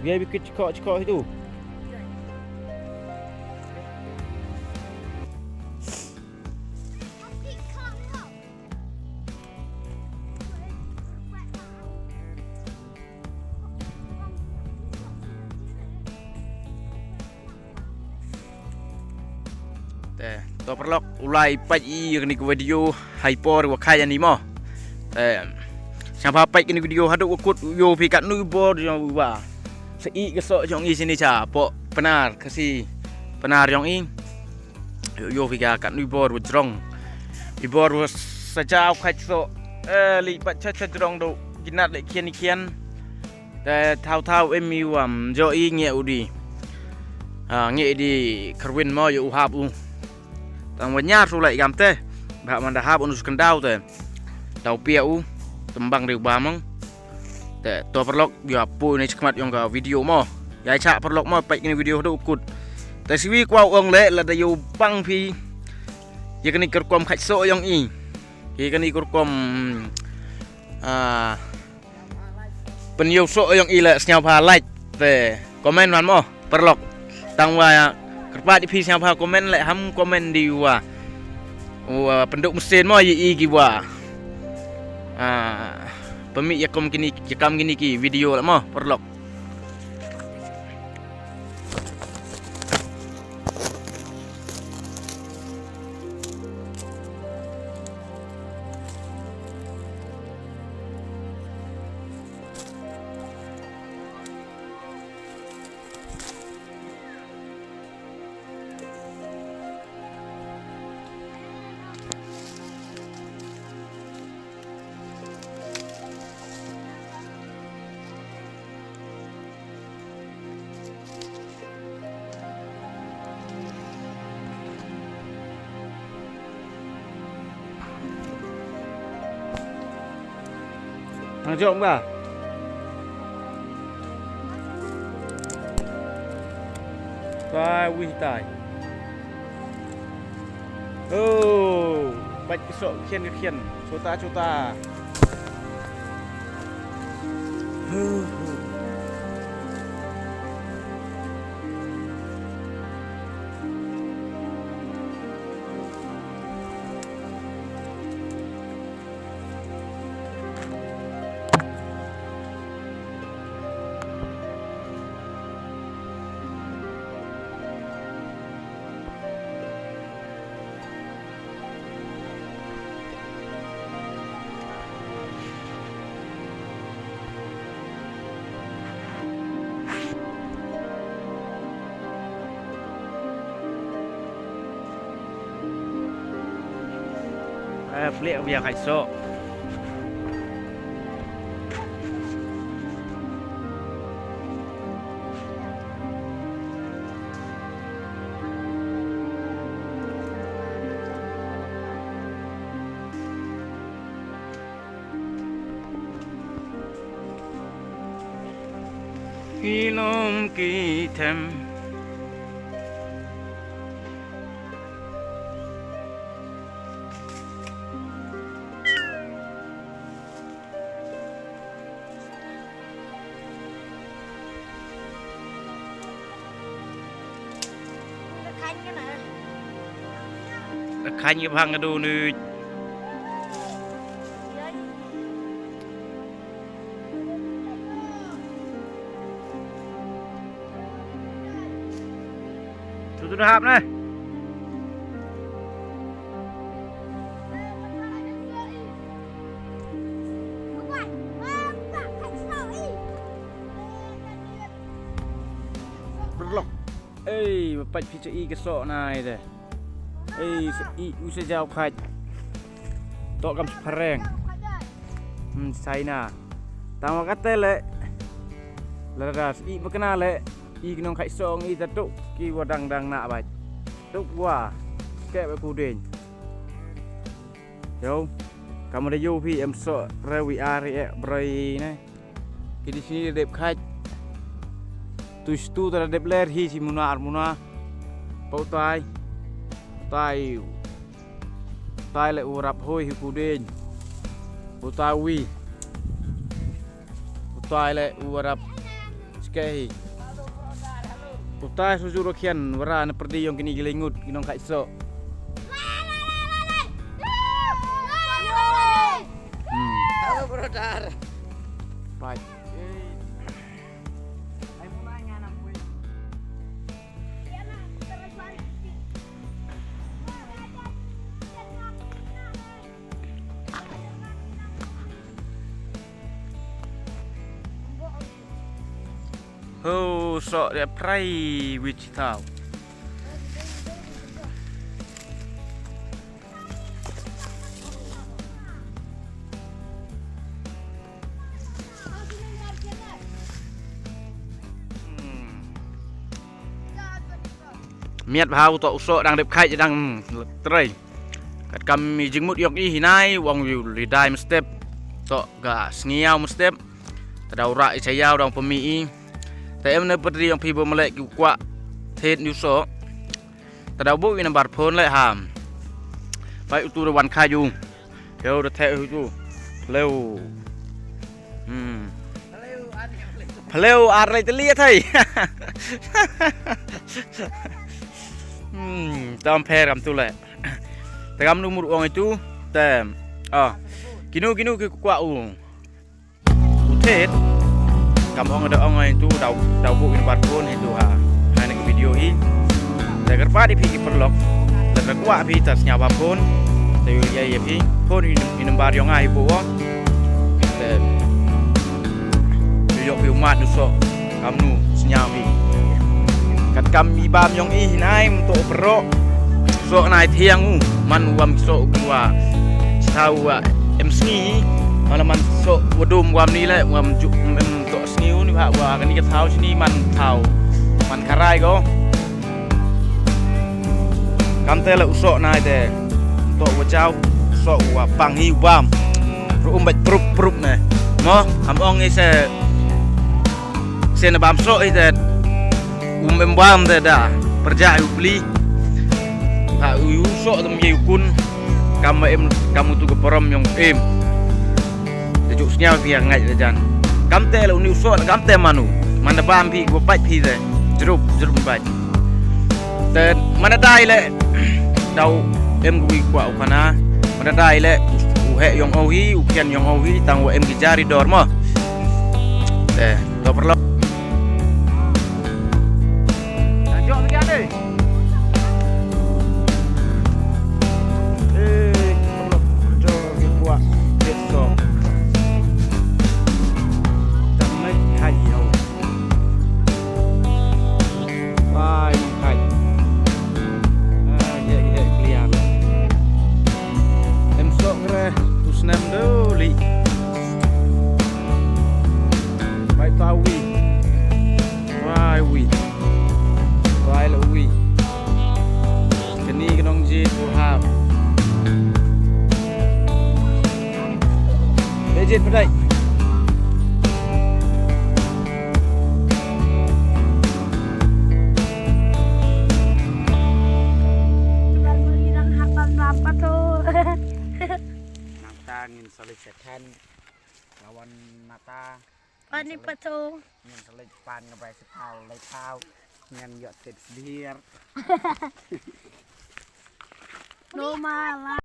Biar bikin cekok-cekok itu. Tao perlok ulai pai ni ke video hyper wa kaya ni mo. Siapa pai ni video haduk ukut yo pi kat nu bor yang wa. Sei kesok jong i sini cha po penar kasi penar jong i. Yo pi kat nu bor jrong. Di bor sajau khai so li pat cha jrong do ginat le kian kian. Te thau em mi wam jo i nge udi. Nge di kerwin mo yo hap u. Tang wanya su lại gam te ba man da hab unus kendau te tau piau tembang de bamang te to perlok ya pu ni skmat yong ga video mo ya cha perlok mo pai ni video do kut te siwi kwa ong le la da yu pang phi ye kani ker kom khach so yong i ye kani ker kom penyo so yong i la snyau pha like te comment man mo perlok tang wa kerpat di pi siapa komen lek ham komen di wa penduk mesin mo yi gi wa pemik yakam gini ki video lek mo perlok thằng trộm cả tai ui tài bạch cái sọ khiên số ta Flick biar khai so Kilom kitem khanh cái băng đồ nữ tụi nó hạp này bạch phi cho y cái sọ này đây sẽ giao khách to cầm pareng sai na tama kata le laras i makna le i nong khai song i tatuk ki wadang dang na bạch tuk wa kẹ với cu đền hiểu kamu ada yo phi em sọ rewi are bray này ki di sini đẹp khách tu terhadap ler hi si muna pau tai lại urap hoi hi kudin utawi utai lại urap Skei. Utai susu rokian wara na perdi yang kini gilingut kinong kait so. Halo brother. Right. Oh, so dia prai which tau. Miệt vào tọa sọ đang đẹp khai đang tray. Kat kami jengmut yok i hinai wong yu lidai step tọa ga sngiau step. Tadau rai chayau dong pemi.แต่เอ็มในปฏิยังพีบมาเละกิกว่าเทศนิวโซแต่ดาวบุวินบาดพ้นเลยหามไปอุตุระวันคายุเร็วเทะอยู่เร็วเร็วอะไรจะเลี้ยไทยตามแพรกำตัวแหละแต่กำนูมุดวงไอจูแต่กินูคือกว่าอุเทศKampung ada orang itu tahu bukan barcode itu hanya ke video ini. Agar pada pergi perlok, agar kuat pergi tasnya apapun, tapi ya pergi pun ini bar yang ai bawa. Yuk umat nusok kamu senyawi. Kat kami bam yang ini naik untuk perok, sok naik tiang man wam sok gua tahu MC. Malam man sok wadum wam ni lah wam untuk sniu ni pak wah kan ni ke tahu sini man tahu man karai ko kam te la usok nai te untuk wajau sok wa pang hi wam rum bat prup ne mo am ong ni se na bam sok i te wam te da perja yu beli ha yu sok tem ye kun kamu tu ke perom yang Jujurnya biar ngai jajan. Kamte la uni usok kamte manu. Mana bam pi gua pai pi de. Jerup pai. Dan mana dai le dau em gui kwa ukana. Mana dai le uhe yong ohi ukian yong ohi tang wa em gijari dor mo. Do perlu. Lanjut lagi ade. Legit pedai. Nata ngin solid setan lawan nata. Pani pato. Ngin solid pan ngebai sepau lay pau ngin yot tit dir. No malah.